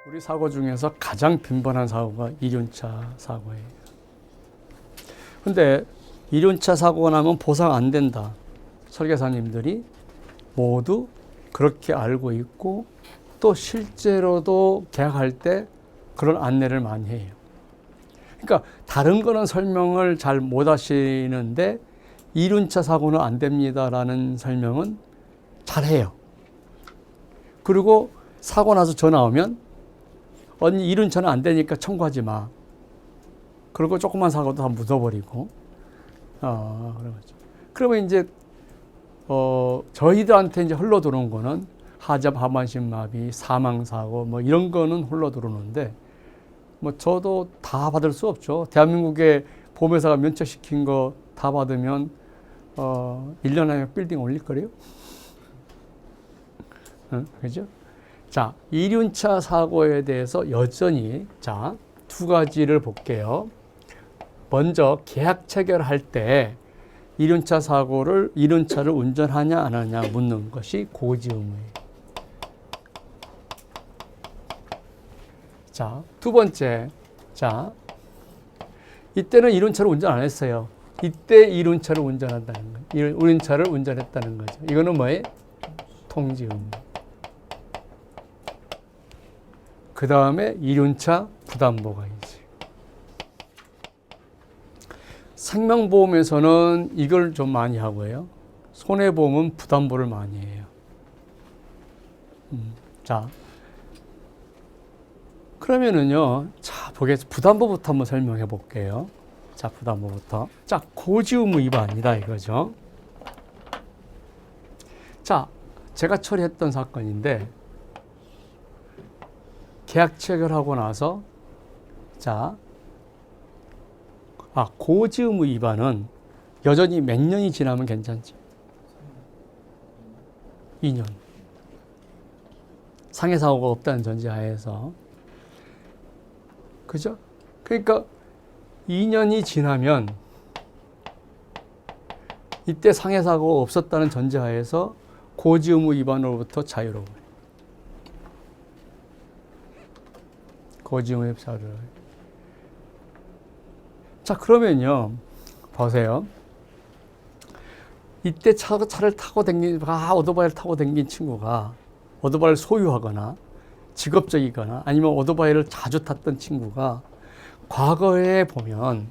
우리 사고 중에서 가장 빈번한 사고가 이륜차 사고예요. 근데 이륜차 사고가 나면 보상 안 된다. 설계사님들이 모두 그렇게 알고 있고 또 실제로도 계약할 때 그런 안내를 많이 해요. 그러니까 다른 거는 설명을 잘 못 하시는데 이륜차 사고는 안 됩니다라는 설명은 잘 해요. 그리고 사고 나서 전화 오면 언니 이륜차는 안 되니까 청구하지 마. 그리고 조그만 사고도 다 묻어버리고. 그러면 이제 저희들한테 이제 흘러 들어온 거는 하자 하반신 마비, 사망 사고 뭐 이런 거는 흘러 들어오는데 뭐 저도 다 받을 수 없죠. 대한민국의 보험회사가 면책시킨 거 다 받으면 1년 안에 빌딩 올릴 거래요. 그죠? 자, 이륜차 사고에 대해서 여전히 자, 두 가지를 볼게요. 먼저 계약 체결할 때 이륜차를 운전하냐 안 하냐 묻는 것이 고지 의무예요. 자, 두 번째. 자, 이때는 이륜차를 운전 안 했어요. 이때 이륜차를 운전한다는 거예요. 이륜차를 운전했다는 거죠. 이거는 뭐예요? 통지 의무. 그 다음에 이륜차 부담보가 있어요. 생명보험에서는 이걸 좀 많이 하고요. 손해보험은 부담보를 많이 해요. 자, 그러면은요, 자, 보겠습니다. 부담보부터 한번 설명해 볼게요. 자, 부담보부터. 자, 고지의무 위반이다 이거죠. 자, 제가 처리했던 사건인데, 계약 체결하고 나서 자, 고지의무 위반은 여전히 몇 년이 지나면 괜찮지? 2년. 상해사고가 없다는 전제하에서. 그죠? 그러니까 2년이 지나면 이때 상해사고가 없었다는 전제하에서 고지의무 위반으로부터 자유로워요. 고지의무 협사를. 자, 그러면요, 보세요. 이때 차를 타고 오토바이를 타고 다닌 친구가 오토바이를 소유하거나 직업적이거나 아니면 오토바이를 자주 탔던 친구가 과거에 보면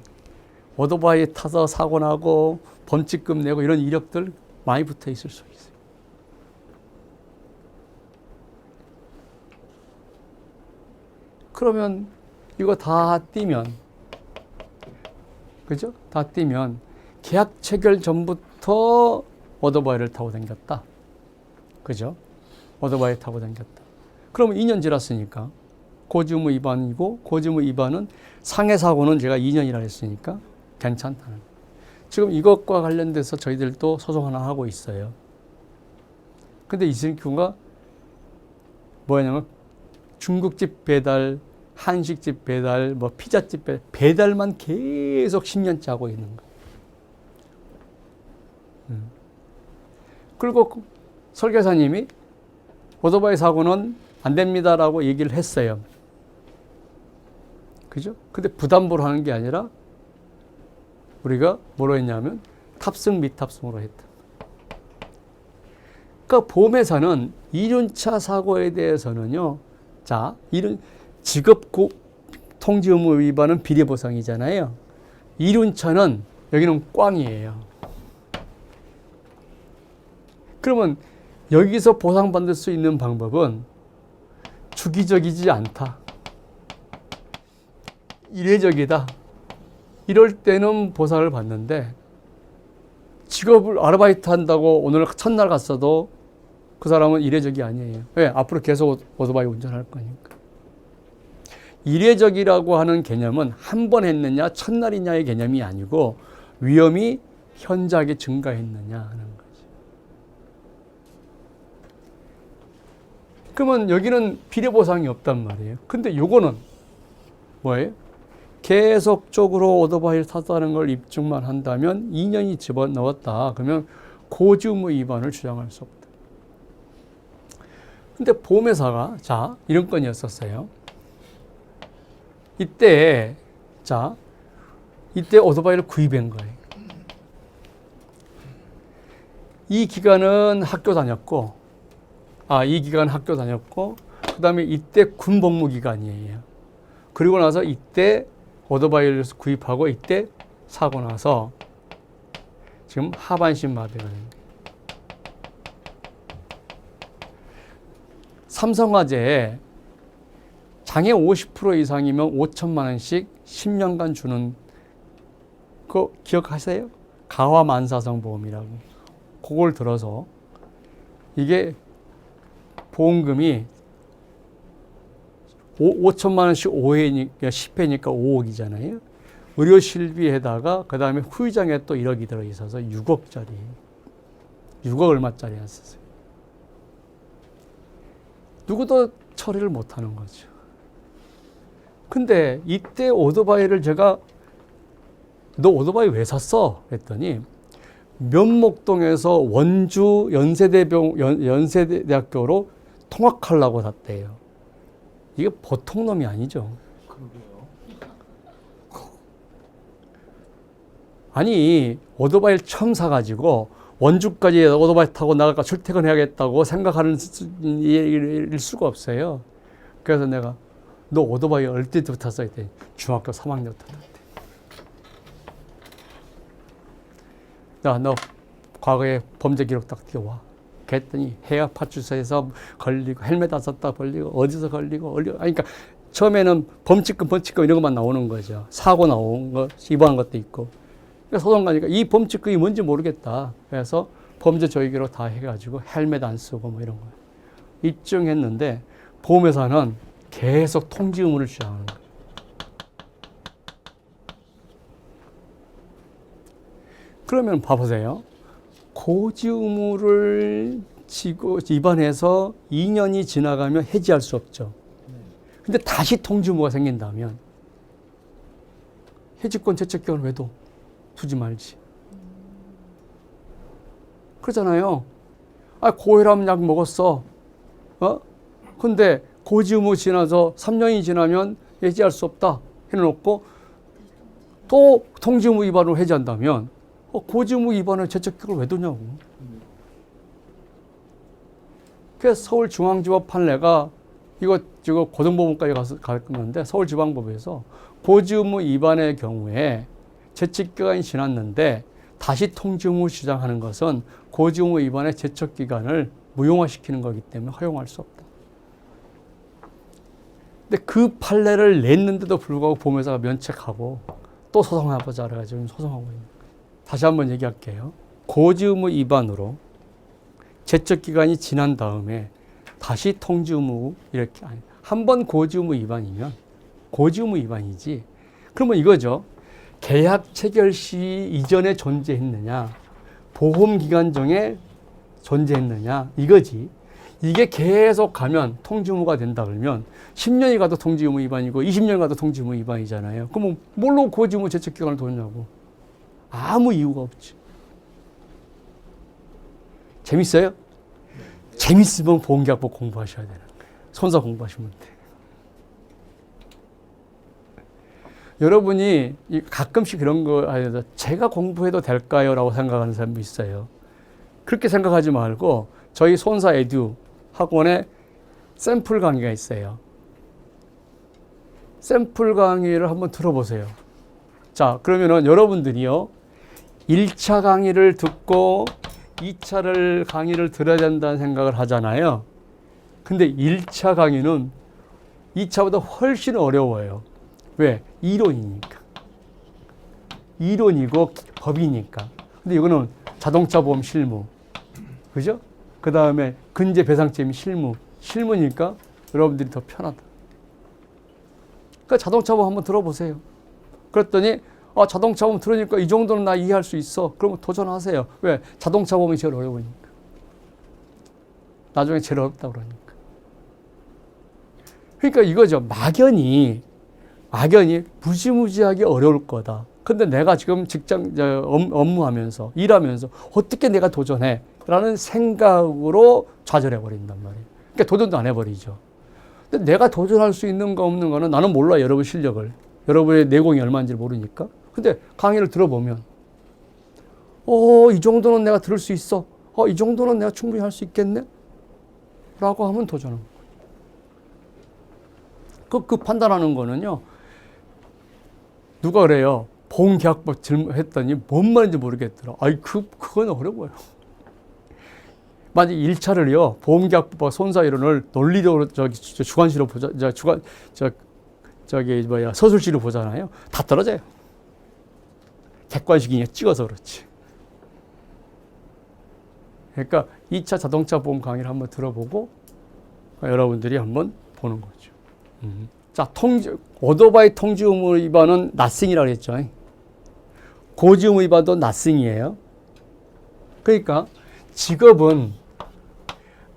오토바이 타서 사고 나고 범칙금 내고 이런 이력들 많이 붙어 있을 수 있어요. 그러면 이거 다 띄면, 그죠? 다 띄면 계약 체결 전부터 오토바이를 타고 다녔다. 그죠? 오토바이 타고 다녔다. 그러면 2년 지났으니까 고지의무 위반이고, 고지의무 위반은 상해사고는 제가 2년이라 했으니까 괜찮다는 거예요. 지금 이것과 관련돼서 저희들도 소송 하나 하고 있어요. 근데 이 친구가 뭐냐면 중국집 배달, 한식집 배달, 뭐 피자집 배달만 계속 10년째 하고 있는 거예요. 그리고 설계사님이 오토바이 사고는 안 됩니다라고 얘기를 했어요. 그죠? 근데 부담보로 하는 게 아니라 우리가 뭐로 했냐면 탑승 미탑승으로 했다. 그러니까 보험회사는 이륜차 사고에 대해서는요, 자, 직업 통지 의무 위반은 비례보상이잖아요. 이륜차는 여기는 꽝이에요. 그러면 여기서 보상받을 수 있는 방법은 주기적이지 않다. 이례적이다. 이럴 때는 보상을 받는데 직업을 아르바이트 한다고 오늘 첫날 갔어도 그 사람은 이례적이 아니에요. 왜? 앞으로 계속 오토바이 운전할 거니까. 이례적이라고 하는 개념은 한 번 했느냐 첫날이냐의 개념이 아니고 위험이 현저하게 증가했느냐 하는 거죠. 그러면 여기는 비례보상이 없단 말이에요. 근데 요거는 뭐예요? 계속적으로 오토바이를 탔다는 걸 입증만 한다면 2년이 집어넣었다. 그러면 고지의무 위반을 주장할 수 없다. 근데 보험회사가 자, 이런 건이었었어요. 이때 이때 오토바이를 구입한 거예요. 이 기간은 학교 다녔고, 그 다음에 이때 군복무 기간이에요. 그리고 나서 이때 오토바이를 구입하고 이때 사고 나서 지금 하반신 마비가 된 거예요. 삼성화재에 장애 50% 이상이면 5천만 원씩 10년간 주는 거 기억하세요? 가화만사성 보험이라고. 그걸 들어서 이게 보험금이 5천만 원씩 5회니까 10회니까 5억이잖아요. 의료실비에다가 그 다음에 후유장에 또 1억이 들어있어서 6억짜리, 6억 얼마짜리였었어요. 누구도 처리를 못하는 거죠. 근데 이때 오토바이를 제가 너 오토바이 왜 샀어? 그랬더니 면목동에서 원주 연세대학교로 통학하려고 샀대요. 이게 보통 놈이 아니죠. 그러게요. 아니 오토바이를 처음 사가지고 원주까지 오토바이 타고 나갈까 출퇴근해야겠다고 생각하는 일일 수가 없어요. 그래서 내가 너 오토바이 어릴 때부터 탔어? 했더니 중학교 3학년 때 탔대. 너 과거에 범죄 기록 딱 띄워와. 그랬더니 해야 파출소에서 걸리고 헬멧 안 썼다 걸리고 어디서 걸리고 그러니까 처음에는 범칙금 이런 것만 나오는 거죠. 사고 나온 거 위반한 것도 있고. 그러니까 소송 가니까 이 범칙금이 뭔지 모르겠다. 그래서 범죄 조회 기록 다 해가지고 헬멧 안 쓰고 뭐 이런 거 입증했는데 보험회사는 계속 통지 의무를 주장하는 거예요. 그러면 봐보세요. 고지 의무를 지고 위반해서 2년이 지나가면 해지할 수 없죠. 근데 다시 통지 의무가 생긴다면 해지권 제척기간을 왜 둬? 두지 말지. 그러잖아요. 고혈압 약 먹었어. 근데 고지 의무 지나서 3년이 지나면 해지할 수 없다 해놓고 또 통지 의무 위반으로 해지한다면 고지 의무 위반을 제척기간을 왜 두냐고. 그래서 서울중앙지법 판례가 이거 고등법원까지 갈 건데 서울지방법에서 고지 의무 위반의 경우에 제척기간이 지났는데 다시 통지 의무 주장하는 것은 고지 의무 위반의 제척기간을 무용화시키는 거기 때문에 허용할 수 없다. 근데 그 판례를 냈는데도 불구하고 보험회사가 면책하고 또 소송해보자 그래가지고 소송하고 있는 거예요. 다시 한번 얘기할게요. 고지 의무 위반으로 제척기간이 지난 다음에 다시 통지 의무 이렇게 한 번 고지 의무 위반이면 고지 의무 위반이지. 그러면 이거죠. 계약 체결 시 이전에 존재했느냐, 보험 기간 중에 존재했느냐 이거지. 이게 계속 가면 통지 의무가 된다 그러면 10년이 가도 통지 의무 위반이고 20년 가도 통지 의무 위반이잖아요. 그러면 뭘로 고지 의무 제척 기간을 뒀냐고. 아무 이유가 없지. 재밌어요? 재밌으면 보험계약법 공부하셔야 되는 거예요. 손사 공부하시면 돼요. 여러분이 가끔씩 이런 거 하면서 제가 공부해도 될까요? 라고 생각하는 사람도 있어요. 그렇게 생각하지 말고 저희 손사 에듀 학원에 샘플 강의가 있어요. 샘플 강의를 한번 들어보세요. 자, 그러면은 여러분들이요. 1차 강의를 듣고 2차 강의를 들어야 된다는 생각을 하잖아요. 근데 1차 강의는 2차보다 훨씬 어려워요. 왜? 이론이니까. 이론이고 법이니까. 근데 이거는 자동차 보험 실무. 그죠? 그 다음에 근제 배상책임 실무. 실무니까 여러분들이 더 편하다. 그러니까 자동차 보험 한번 들어보세요. 그랬더니 자동차 보험 들으니까 이 정도는 나 이해할 수 있어. 그러면 도전하세요. 왜? 자동차 보험이 제일 어려우니까. 나중에 제일 어렵다 그러니까. 그러니까 이거죠. 막연히 무지무지하게 어려울 거다. 근데 내가 지금 업무하면서, 일하면서 어떻게 내가 도전해? 라는 생각으로 좌절해버린단 말이에요. 그러니까 도전도 안 해버리죠. 근데 내가 도전할 수 있는가 없는가는 나는 몰라. 여러분 실력을. 여러분의 내공이 얼마인지 모르니까. 근데 강의를 들어보면 이 정도는 내가 들을 수 있어. 이 정도는 내가 충분히 할 수 있겠네. 라고 하면 도전하는 거예요. 그 판단하는 거는요. 누가 그래요. 보험계약법 했더니 뭔 말인지 모르겠더라. 그건 어려워요. 만약 1차를요. 보험계약법과 손사이론을 논리적으로 주관식으로 보자. 서술식으로 보잖아요. 다 떨어져요. 객관식이냐 찍어서 그렇지. 그러니까 2차 자동차 보험 강의를 한번 들어보고 여러분들이 한번 보는 거죠. 자, 오토바이 통지 의무 위반은 nothing이라고 했죠. 고지 의무 위반도 nothing이에요. 그러니까 직업은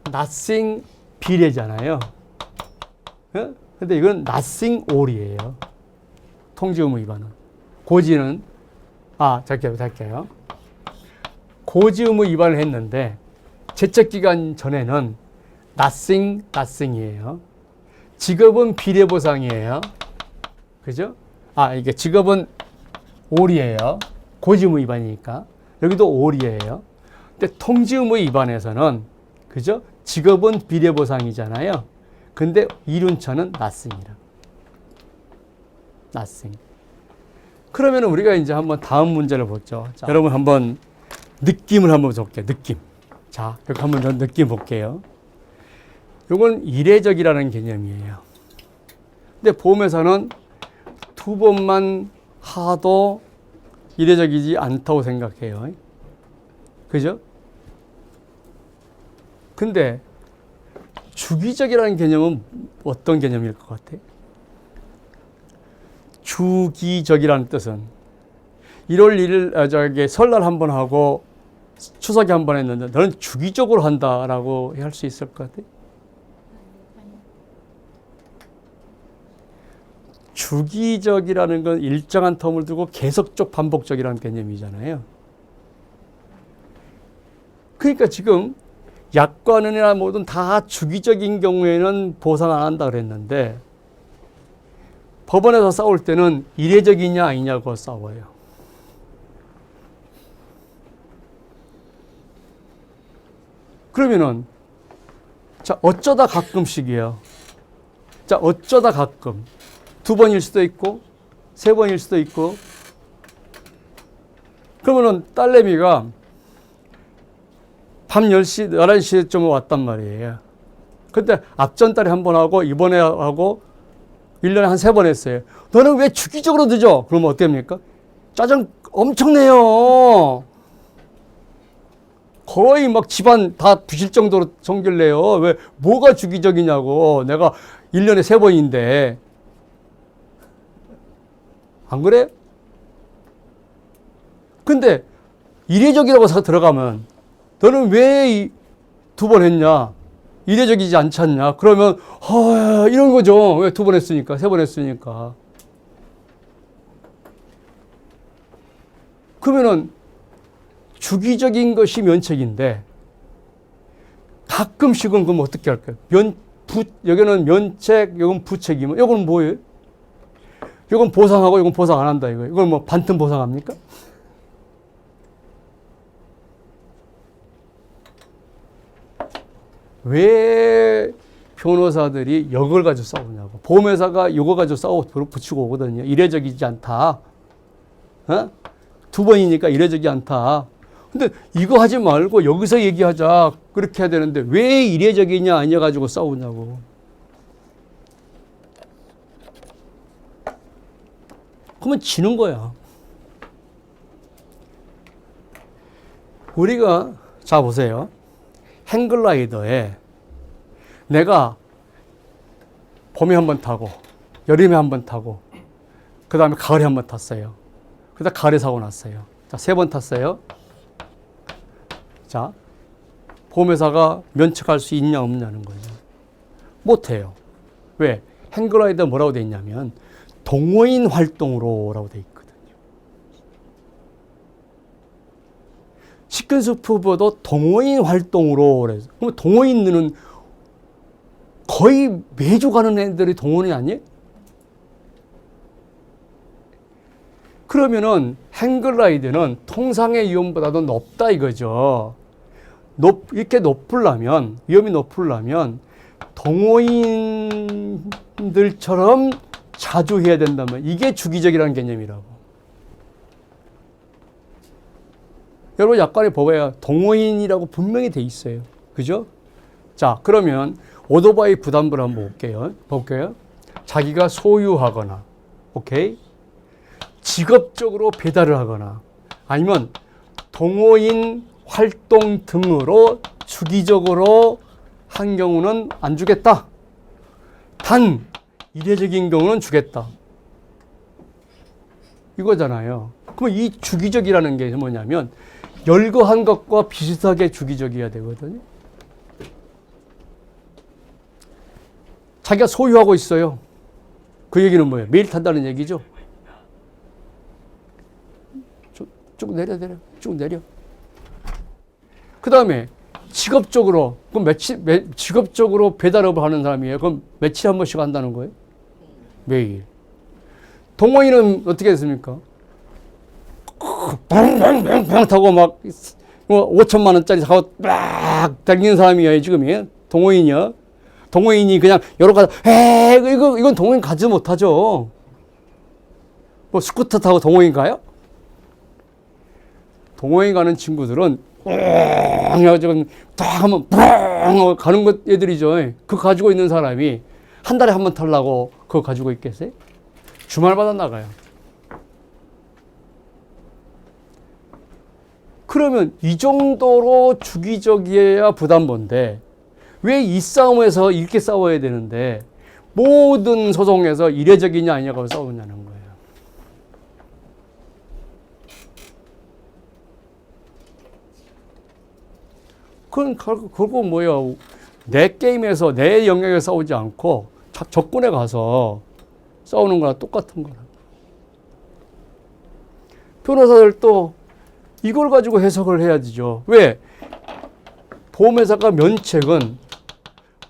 nothing 비례잖아요. 근데 이건 nothing all이에요. 통지 의무 위반은. 고지는 할게요. 고지 의무 위반을 했는데 제척기간 전에는 nothing이에요. 직업은 비례보상이에요. 그죠? 이게 직업은 all이에요. 고지 의무 위반이니까. 여기도 all이에요. 근데 통지 의무 위반에서는 그죠? 직업은 비례보상이잖아요. 근데 이륜처는 nothing이라. nothing. 그러면 우리가 이제 한번 다음 문제를 보죠. 자, 여러분 한번 느낌을 한번 볼게요. 느낌. 자, 여기 한번 전 느낌 볼게요. 이건 이례적이라는 개념이에요. 근데 보험에서는 2번만 하도 이례적이지 않다고 생각해요. 그죠? 근데 주기적이라는 개념은 어떤 개념일 것 같아요? 주기적이라는 뜻은 1월 1일 설날 한 번 하고 추석에 한 번 했는데 너는 주기적으로 한다라고 할 수 있을 것 같아요? 주기적이라는 건 일정한 텀을 두고 계속적 반복적이라는 개념이잖아요. 그러니까 지금 약관이나 뭐든 다 주기적인 경우에는 보상 안 한다 그랬는데 법원에서 싸울 때는 이례적이냐 아니냐고 싸워요. 그러면은 자, 어쩌다 가끔씩이에요. 자, 어쩌다 가끔 2번일 수도 있고 3번일 수도 있고. 그러면은 딸내미가 밤 10시, 11시쯤 왔단 말이에요. 근데 앞전 달에 한 번 하고 이번에 하고 1년에 한 3번 했어요. 너는 왜 주기적으로 늦어? 그러면 어떻습니까? 짜증 엄청 내요. 거의 막 집안 다 부실 정도로 성질 내요. 왜, 뭐가 주기적이냐고. 내가 1년에 3번인데. 안 그래? 근데 이례적이라고 들어가면 너는 왜 2번 했냐? 이례적이지 않지 않냐? 그러면 이런 거죠. 왜 2번 했으니까, 3번 했으니까. 그러면은 주기적인 것이 면책인데 가끔씩은 그럼 어떻게 할까요? 여기는 면책, 여기는 부책이면 이건 뭐예요? 이건 보상하고 이건 보상 안 한다 이거. 이걸 뭐 반틈 보상합니까? 왜 변호사들이 이걸 가지고 싸우냐고. 보험회사가 이거 가지고 싸우고 붙이고 오거든요. 이례적이지 않다. 2번이니까 이례적이지 않다. 근데 이거 하지 말고 여기서 얘기하자. 그렇게 해야 되는데 왜 이례적이냐 아니냐 가지고 싸우냐고. 그러면 지는 거야. 우리가 자 보세요. 행글라이더에 내가 봄에 한 번 타고 여름에 한 번 타고 그 다음에 가을에 한 번 탔어요. 그 다음에 가을에 사고 났어요. 자, 3번 탔어요. 자, 보험회사가 면책할 수 있냐 없냐는 거죠. 못해요. 왜? 행글라이더 뭐라고 돼 있냐면 동호인 활동으로라고 돼 있거든요. 시큰스프보도 동호인 활동으로 그래서 그럼 동호인들은 거의 매주 가는 애들이 동원이 아니에요? 그러면은 행글라이드는 통상의 위험보다도 높다 이거죠. 이렇게 높으려면, 위험이 높으려면 동호인들처럼 자주 해야 된다면 이게 주기적이라는 개념이라고. 여러분 약관에 보아야 동호인이라고 분명히 돼 있어요. 그죠? 자, 그러면 오토바이 부담부를 한번 볼게요. 자기가 소유하거나, 오케이? 직업적으로 배달을 하거나 아니면 동호인 활동 등으로 주기적으로 한 경우는 안 주겠다. 단 이례적인 경우는 주겠다. 이거잖아요. 그럼 이 주기적이라는 게 뭐냐면 열거한 것과 비슷하게 주기적이어야 되거든요. 자기가 소유하고 있어요. 그 얘기는 뭐예요? 매일 탄다는 얘기죠. 쭉 내려. 그 다음에 직업적으로, 그럼 직업적으로 배달업을 하는 사람이에요. 그럼 며칠에 한 번씩 한다는 거예요? 매일. 동호인은 어떻게 했습니까? 팡팡팡팡 타고 막 5천만 원짜리 사고 막 달리는 사람이에요, 지금이. 동호인이요. 동호인이 그냥 여러 가지, 이건 동호인 가지 못하죠. 뭐 스쿠터 타고 동호인 가요? 동호인 가는 친구들은 해가지고 딱 하면 뿡 가는 것 애들이죠. 그거 가지고 있는 사람이 한 달에 한 번 타려고 그거 가지고 있겠어요? 주말마다 나가요. 그러면 이 정도로 주기적이어야 부담본데 왜 이 싸움에서 이렇게 싸워야 되는데 모든 소송에서 이례적이냐 아니냐고 싸우냐는 거예요. 그건 결국 뭐예요? 내 게임에서 내 영역에 싸우지 않고 적군에 가서 싸우는 거랑 똑같은 거라. 변호사들도 이걸 가지고 해석을 해야 되죠. 왜? 보험회사가 면책은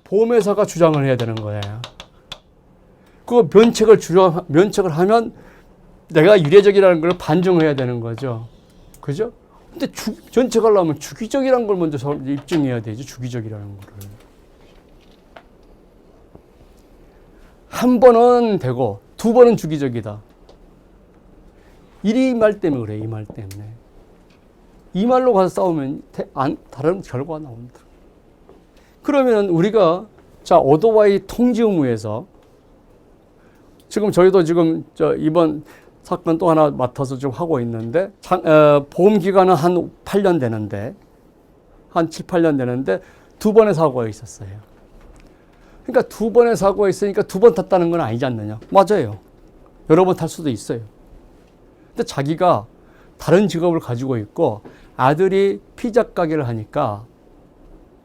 보험회사가 주장을 해야 되는 거예요. 그 면책을 하면 내가 유례적이라는 걸 반증해야 되는 거죠. 그죠? 근데 면책하려면 주기적이라는 걸 먼저 입증해야 되죠. 주기적이라는 거를. 한 번은 되고 두 번은 주기적이다. 이 말 때문에 그래. 이 말 때문에. 이 말로 가서 싸우면 다른 결과가 나옵니다. 그러면 우리가 오토바이 통지 의무에서 지금 저희도 지금 이번 사건 또 하나 맡아서 좀 하고 있는데 보험 기간은 한 8년 되는데 한 7, 8년 되는데 두 번의 사고가 있었어요. 그러니까 두 번의 사고가 있으니까 두 번 탔다는 건 아니지 않느냐? 맞아요. 여러 번 탈 수도 있어요. 근데 자기가 다른 직업을 가지고 있고 아들이 피자 가게를 하니까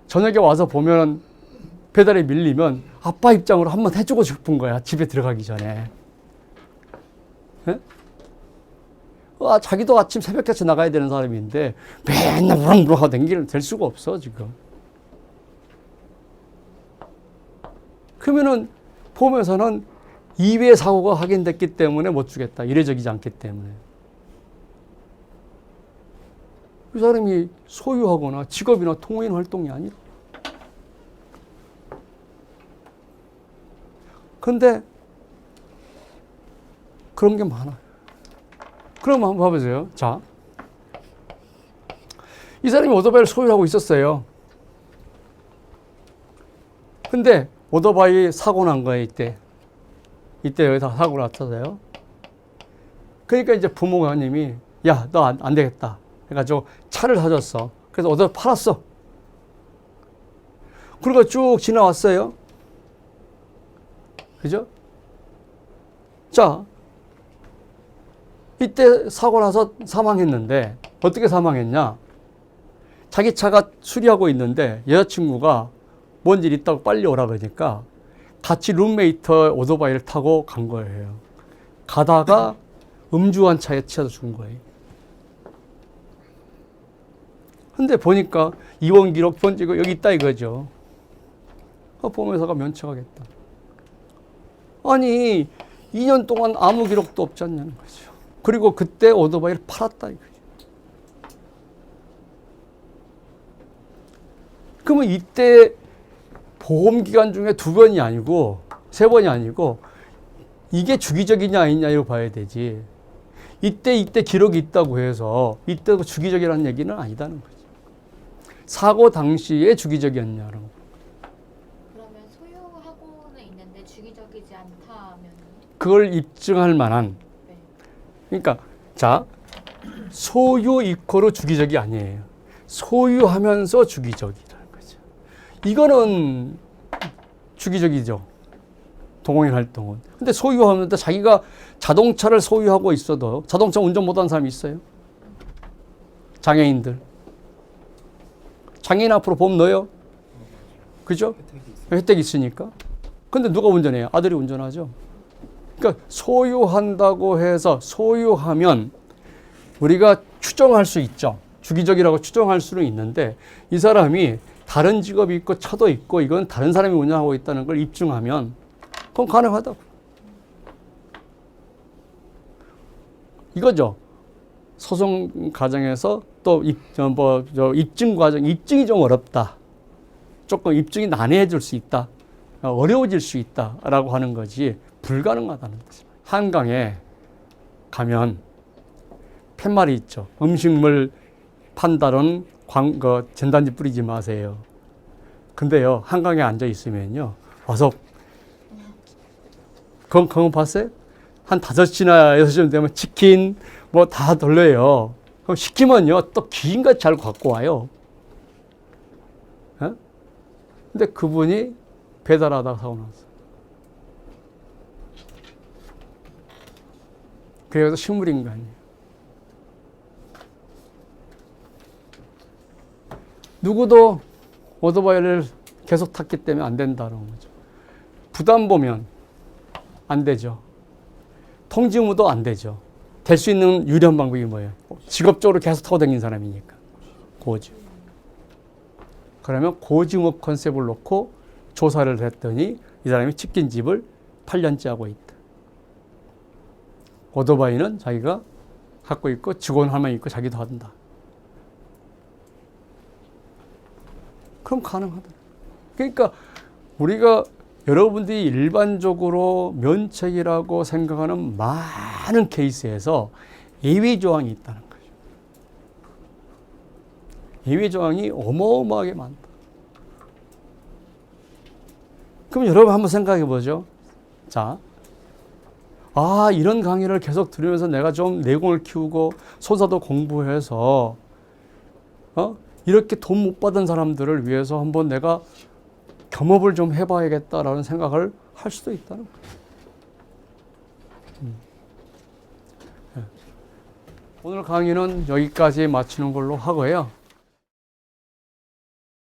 저녁에 와서 보면 배달에 밀리면 아빠 입장으로 한번 해주고 싶은 거야. 집에 들어가기 전에. 네? 자기도 아침 새벽같이 나가야 되는 사람인데 맨날 무럭무럭하고 댕기는 될 수가 없어 지금. 그러면은 보험회사는 2회 사고가 확인됐기 때문에 못 주겠다. 이례적이지 않기 때문에. 그 사람이 소유하거나 직업이나 통호인 활동이 아니라. 근데 그런 게 많아요. 그럼 한번 봐보세요. 자, 이 사람이 오토바이를 소유하고 있었어요. 근데 오토바이 사고 난 거예요, 이때. 이때 여기다 사고 났어요. 그러니까 이제 부모님이 야, 너 안 되겠다. 해가지고 차를 사줬어. 그래서 오토바이 팔았어. 그리고 쭉 지나왔어요. 그죠? 자, 이때 사고 나서 사망했는데 어떻게 사망했냐? 자기 차가 수리하고 있는데 여자친구가 뭔 일 있다고 빨리 오라 그러니까 같이 룸메이트 오토바이를 타고 간 거예요. 가다가 음주한 차에 치여서 죽은 거예요. 근데 보니까 이원 기록 번지고 여기 있다 이거죠. 보험회사가 면책하겠다. 아니 2년 동안 아무 기록도 없지 않냐는 거죠. 그리고 그때 오토바이를 팔았다 이거죠. 그러면 이때 보험 기간 중에 2번이 아니고 3번이 아니고 이게 주기적이냐 아니냐로 봐야 되지. 이때 기록이 있다고 해서 이때도 주기적이라는 얘기는 아니다는 거죠. 사고 당시에 주기적이었냐라고. 그러면 소유하고는 있는데 주기적이지 않다면 그걸 입증할 만한. 네. 그러니까 자 소유 이코로 주기적이 아니에요. 소유하면서 주기적이라는 거죠. 이거는 주기적이죠. 동호인 활동은. 근데 소유하면 자기가 자동차를 소유하고 있어도 자동차 운전 못하는 사람이 있어요? 장애인들. 장애인 앞으로 보험 넣어요? 그죠? 혜택이 있으니까. 근데 누가 운전해요? 아들이 운전하죠. 그러니까 소유한다고 해서 소유하면 우리가 추정할 수 있죠. 주기적이라고 추정할 수는 있는데 이 사람이 다른 직업이 있고 차도 있고 이건 다른 사람이 운영하고 있다는 걸 입증하면 그건 가능하다고. 이거죠. 소송 과정에서 또 입증 과정, 입증이 좀 어렵다. 조금 입증이 난해해질 수 있다. 어려워질 수 있다라고 하는 거지 불가능하다는 거죠. 한강에 가면 팻말이 있죠. 음식물 판다는 전단지 뿌리지 마세요. 근데요, 한강에 앉아 있으면요, 와서 그건 봤어요? 한 5시나 6시쯤 되면 치킨 뭐 다 돌려요. 그럼 시키면요, 또 기인같이 잘 갖고 와요. 어? 근데 그분이 배달하다가 사고 났어요. 그래서 식물인간이에요. 누구도 오토바이를 계속 탔기 때문에 안 된다는 거죠. 부담 보면 안 되죠. 통지 의무도 안 되죠. 될 수 있는 유리한 방법이 뭐예요? 직업적으로 계속 타고 다니는 사람이니까. 고지. 그러면 고지의무 컨셉을 놓고 조사를 했더니 이 사람이 치킨집을 8년째 하고 있다. 오토바이는 자기가 갖고 있고 직원 한 명 있고 자기도 한다. 그럼 가능하다. 그러니까 우리가 여러분들이 일반적으로 면책이라고 생각하는 많은 케이스에서 예외 조항이 있다는 거죠. 예외 조항이 어마어마하게 많다. 그럼 여러분 한번 생각해 보죠. 자, 이런 강의를 계속 들으면서 내가 좀 내공을 키우고 소사도 공부해서 이렇게 돈 못 받은 사람들을 위해서 한번 내가 겸업을 좀 해봐야겠다라는 생각을 할 수도 있다는 거예요. 오늘 강의는 여기까지 마치는 걸로 하고요.